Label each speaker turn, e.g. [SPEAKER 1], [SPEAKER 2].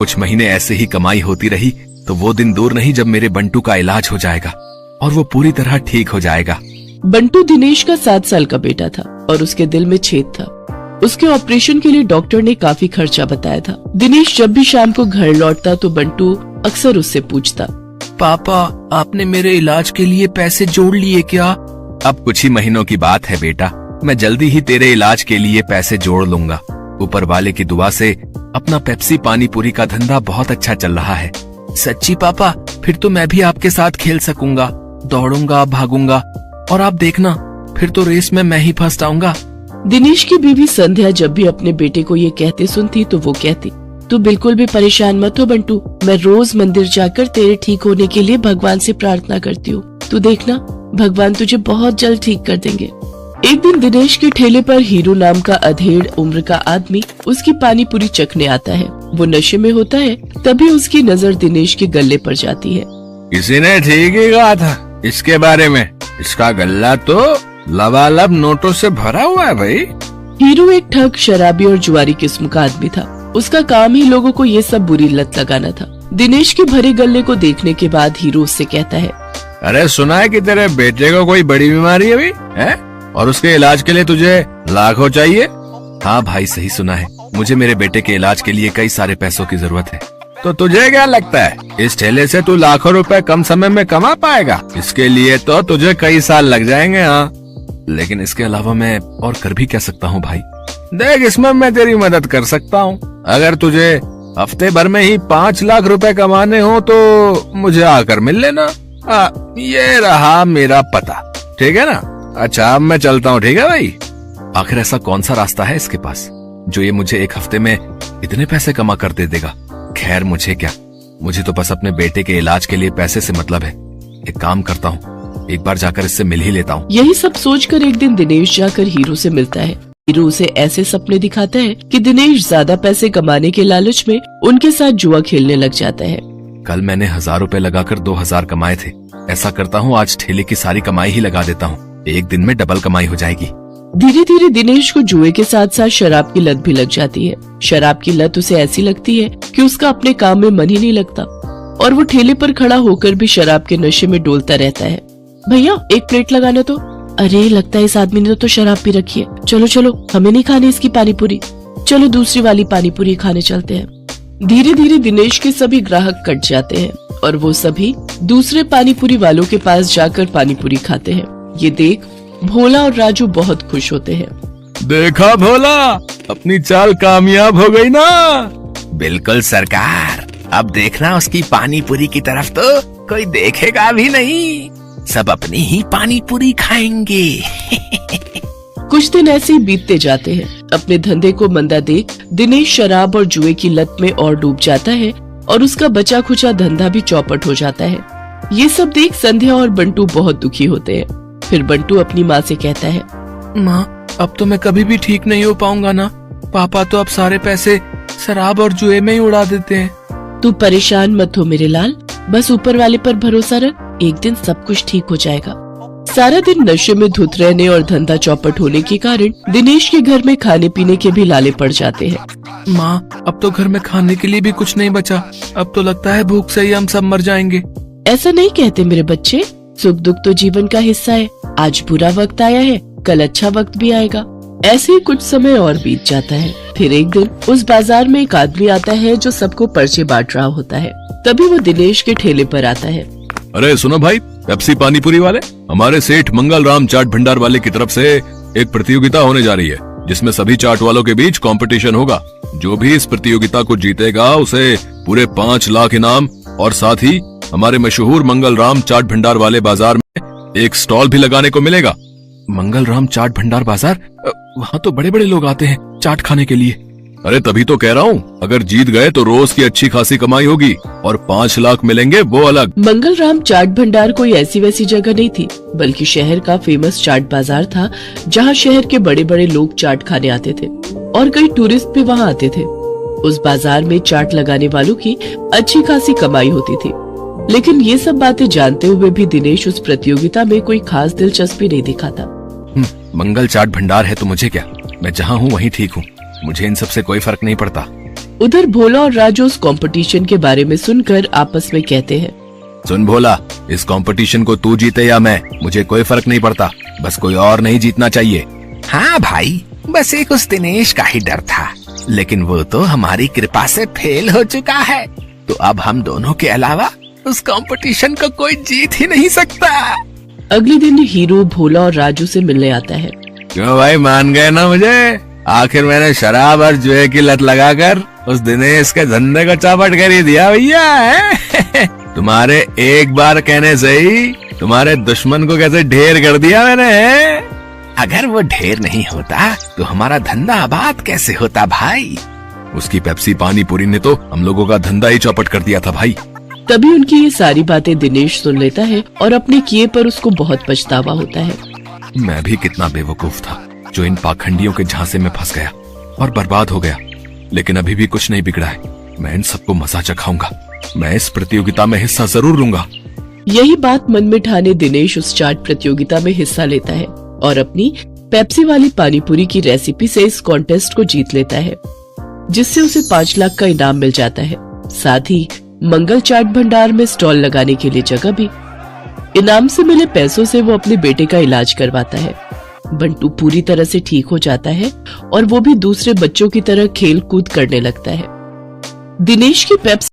[SPEAKER 1] कुछ महीने ऐसे ही कमाई होती रही तो वो दिन दूर नहीं जब मेरे बंटू का इलाज हो जाएगा और वो पूरी तरह ठीक हो जाएगा।
[SPEAKER 2] बंटू दिनेश का 7 साल का बेटा था और उसके दिल में छेद था। उसके ऑपरेशन के लिए डॉक्टर ने काफी खर्चा बताया था। दिनेश जब भी शाम को घर लौटता तो बंटू अक्सर उससे पूछता,
[SPEAKER 1] पापा आपने मेरे इलाज के लिए पैसे जोड़ लिए क्या? अब कुछ ही महीनों की बात है बेटा, मैं जल्दी ही तेरे इलाज के लिए पैसे जोड़ लूंगा। ऊपर वाले की दुआ से अपना पेप्सी पानी पूरी का धंधा बहुत अच्छा चल रहा है। सच्ची पापा? फिर तो मैं भी आपके साथ खेल सकूंगा, दौड़ूंगा, भागूंगा और आप देखना फिर तो रेस में मैं ही फर्स्ट आऊंगा।
[SPEAKER 2] दिनेश की बीवी संध्या जब भी अपने बेटे को ये कहते सुनती तो वो कहती, तू बिल्कुल भी परेशान मत हो बंटू, मैं रोज मंदिर जाकर तेरे ठीक होने के लिए भगवान से प्रार्थना करती हूँ। तू देखना भगवान तुझे बहुत जल्द ठीक कर देंगे। एक दिन दिनेश के ठेले पर हीरू नाम का अधेड़ उम्र का आदमी उसकी पानी पूरी चखने आता है। वो नशे में होता है, तभी उसकी नजर दिनेश के गले पर जाती है।
[SPEAKER 1] किसी ने ठीक ही कहा था इसके बारे में, इसका गल्ला तो लबालब नोटों से भरा हुआ है भाई।
[SPEAKER 2] हीरू एक ठग, शराबी और जुआरी किस्म का आदमी था। उसका काम ही लोगों को ये सब बुरी लत लगाना था। दिनेश के भरे गले को देखने के बाद हीरू उससे कहता है,
[SPEAKER 1] अरे सुना है कि तेरे बेटे को कोई बड़ी बीमारी अभी है और उसके इलाज के लिए तुझे लाखों चाहिए? हाँ भाई सही सुना है, मुझे मेरे बेटे के इलाज के लिए कई सारे पैसों की जरूरत है। तो तुझे क्या लगता है इस ठेले से तू लाखों रुपए कम समय में कमा पाएगा? इसके लिए तो तुझे कई साल लग जाएंगे। हाँ लेकिन इसके अलावा मैं और कर भी क्या सकता हूँ भाई? देख इसमें मैं तेरी मदद कर सकता हूँ। अगर तुझे हफ्ते भर में ही 5 लाख रुपए कमाने हो तो मुझे आकर मिल लेना। ये रहा मेरा पता, ठीक है ना? अच्छा अब मैं चलता हूँ, ठीक है भाई? आखिर ऐसा कौन सा रास्ता है इसके पास जो ये मुझे एक हफ्ते में इतने पैसे कमा कर दे देगा? खैर मुझे क्या, मुझे तो बस अपने बेटे के इलाज के लिए पैसे से मतलब है। एक काम करता हूँ, एक बार जाकर इससे मिल ही लेता हूँ।
[SPEAKER 2] यही सब सोचकर एक दिन दिनेश जाकर हीरू से मिलता है। हीरू उसे ऐसे सपने दिखाता है कि दिनेश ज्यादा पैसे कमाने के लालच में उनके साथ जुआ खेलने लग जाता है।
[SPEAKER 1] कल मैंने 1000 रुपए लगाकर 2000 कमाए थे। ऐसा करता हूँ आज ठेले की सारी कमाई ही लगा देता हूँ, एक दिन में डबल कमाई हो जाएगी।
[SPEAKER 2] धीरे धीरे दिनेश को जुए के साथ साथ शराब की लत भी लग जाती है। शराब की लत उसे ऐसी लगती है कि उसका अपने काम में मन ही नहीं लगता और वो ठेले पर खड़ा होकर भी शराब के नशे में डोलता रहता है। भैया एक प्लेट लगाना तो। अरे लगता है इस आदमी ने तो शराब पी रखी है। चलो चलो हमें नहीं खानी इसकी पानी पूरी, चलो दूसरी वाली पानी पूरी खाने चलते हैं। धीरे धीरे दिनेश के सभी ग्राहक कट जाते हैं और वो सभी दूसरे पानी पूरी वालों के पास जाकर पानी पूरी खाते हैं। ये देख भोला और राजू बहुत खुश होते हैं।
[SPEAKER 1] देखा भोला, अपनी चाल कामयाब हो गई ना? बिल्कुल सरकार, अब देखना उसकी पानी पूरी की तरफ तो कोई देखेगा भी नहीं, सब अपनी ही पानी पूरी खाएंगे।
[SPEAKER 2] कुछ दिन ऐसे ही बीतते जाते हैं। अपने धंधे को मंदा देख दिनेश शराब और जुए की लत में और डूब जाता है और उसका बचा खुचा धंधा भी चौपट हो जाता है। ये सब देख संध्या और बंटू बहुत दुखी होते हैं। फिर बंटू अपनी माँ से कहता है,
[SPEAKER 1] माँ अब तो मैं कभी भी ठीक नहीं हो पाऊंगा ना, पापा तो अब सारे पैसे शराब और जुए में ही उड़ा देते हैं।
[SPEAKER 2] तू परेशान मत हो मेरे लाल, बस ऊपर वाले पर भरोसा रख, एक दिन सब कुछ ठीक हो जाएगा। सारा दिन नशे में धुत रहने और धंधा चौपट होने के कारण दिनेश के घर में खाने पीने के भी लाले पड़ जाते हैं।
[SPEAKER 1] माँ अब तो घर में खाने के लिए भी कुछ नहीं बचा, अब तो लगता है भूख से ही हम सब मर जाएंगे।
[SPEAKER 2] ऐसा नहीं कहते मेरे बच्चे, सुख दुख तो जीवन का हिस्सा है। आज बुरा वक्त आया है, कल अच्छा वक्त भी आएगा। ऐसे ही कुछ समय और बीत जाता है। फिर एक दिन उस बाजार में एक आदमी आता है जो सबको पर्चे बांट रहा होता है। तभी वो दिनेश के ठेले पर आता है।
[SPEAKER 1] अरे सुनो भाई, पेप्सी पानी पूरी वाले, हमारे सेठ मंगल राम चाट भंडार वाले की तरफ से एक प्रतियोगिता होने जा रही है जिसमें सभी चाट वालों के बीच कंपटीशन होगा। जो भी इस प्रतियोगिता को जीतेगा उसे पूरे 5 लाख इनाम और साथ ही हमारे मशहूर मंगल राम चाट भंडार वाले बाजार में एक स्टॉल भी लगाने को मिलेगा। मंगल राम चाट भंडार बाजार, वहाँ तो बड़े बड़े लोग आते हैं चाट खाने के लिए। अरे तभी तो कह रहा हूँ, अगर जीत गए तो रोज की अच्छी खासी कमाई होगी और 5 लाख मिलेंगे वो अलग।
[SPEAKER 2] मंगल राम चाट भंडार कोई ऐसी वैसी जगह नहीं थी, बल्कि शहर का फेमस चाट बाजार था जहाँ शहर के बड़े बड़े लोग चाट खाने आते थे और कई टूरिस्ट भी वहाँ आते थे। उस बाजार में चाट लगाने वालों की अच्छी खासी कमाई होती थी। लेकिन ये सब बातें जानते हुए भी दिनेश उस प्रतियोगिता में कोई खास दिलचस्पी नहीं दिखाता।
[SPEAKER 1] मंगल चाट भंडार है तो मुझे क्या, मैं जहाँ हूँ वहीं ठीक हूँ, मुझे इन सब से कोई फर्क नहीं पड़ता।
[SPEAKER 2] उधर भोला और राजू उस कंपटीशन के बारे में सुनकर आपस में कहते हैं,
[SPEAKER 1] सुन भोला, इस कंपटीशन को तू जीते या मैं, मुझे कोई फर्क नहीं पड़ता, बस कोई और नहीं जीतना चाहिए। हाँ भाई, बस एक उस दिनेश का ही डर था, लेकिन वो तो हमारी कृपा से फेल हो चुका है, तो अब हम दोनों के अलावा उस कंपटीशन को कोई जीत ही नहीं सकता।
[SPEAKER 2] अगले दिन हीरो भोला और राजू से मिलने आता है।
[SPEAKER 1] क्यों भाई, मान गए ना मुझे? आखिर मैंने शराब और जुए की लत लगाकर उस दिनेश के धंधे को चौपट कर ही दिया भैया है। तुम्हारे एक बार कहने से ही तुम्हारे दुश्मन को कैसे ढेर कर दिया मैंने। अगर वो ढेर नहीं होता तो हमारा धंधा आबाद कैसे होता भाई? उसकी पेप्सी पानी पूरी ने तो हम लोगों का धंधा ही चौपट कर दिया था भाई।
[SPEAKER 2] तभी उनकी ये सारी बातें दिनेश सुन लेता है और अपने किए पर उसको बहुत पछतावा होता है।
[SPEAKER 1] मैं भी कितना बेवकूफ था जो इन पाखंडियों के झांसे में फंस गया और बर्बाद हो गया, लेकिन अभी भी कुछ नहीं बिगड़ा है। मैं इन सबको मजा चखाऊंगा, मैं इस प्रतियोगिता में हिस्सा जरूर लूंगा।
[SPEAKER 2] यही बात मन में ठाने दिनेश उस चाट प्रतियोगिता में हिस्सा लेता है और अपनी पेप्सी वाली पानीपुरी की रेसिपी से इस कॉन्टेस्ट को जीत लेता है, जिससे उसे 5 लाख का इनाम मिल जाता है। साथ ही मंगल चाट भंडार में स्टॉल लगाने के लिए जगह भी। इनाम से मिले पैसों से वो अपने बेटे का इलाज करवाता है। बंटू पूरी तरह से ठीक हो जाता है और वो भी दूसरे बच्चों की तरह खेल कूद करने लगता है। दिनेश की पेप्सी